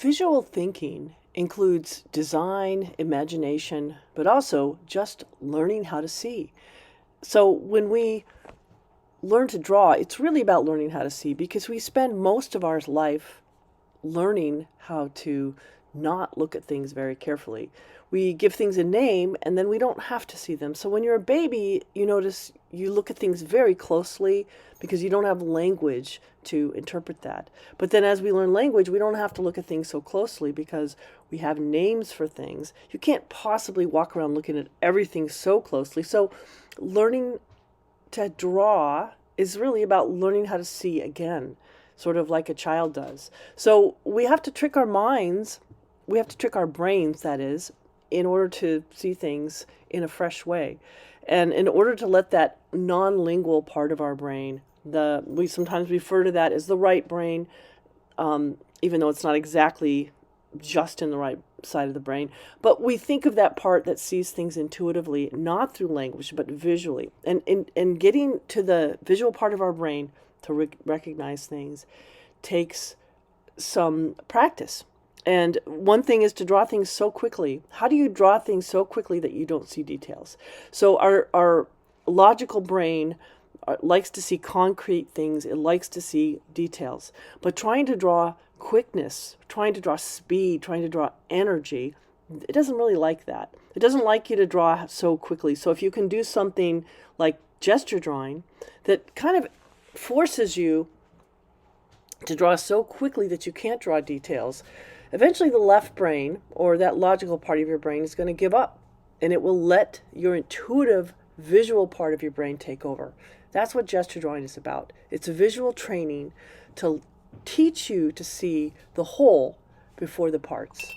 Visual thinking includes design, imagination, but also just learning how to see. So when we learn to draw, it's really about learning how to see because we spend most of our life learning how to not look at things very carefully. We give things a name and then we don't have to see them. So when you're a baby, you notice you look at things very closely because you don't have language to interpret that. But then as we learn language, we don't have to look at things so closely because we have names for things. You can't possibly walk around looking at everything so closely. So learning to draw is really about learning how to see again, sort of like a child does. So we have to trick our minds, we have to trick our brains, that is, in order to see things in a fresh way. And in order to let that non-lingual part of our brain, we sometimes refer to that as the right brain, even though it's not exactly just in the right side of the brain. But we think of that part that sees things intuitively, not through language, but visually. And getting to the visual part of our brain to recognize things takes some practice. And one thing is to draw things so quickly. How do you draw things so quickly that you don't see details? So our logical brain likes to see concrete things. It likes to see details. But trying to draw quickness, trying to draw speed, trying to draw energy, it doesn't really like that. It doesn't like you to draw so quickly. So if you can do something like gesture drawing that kind of forces you to draw so quickly that you can't draw details, eventually the left brain, or that logical part of your brain, is going to give up, and it will let your intuitive visual part of your brain take over. That's what gesture drawing is about. It's a visual training to teach you to see the whole before the parts.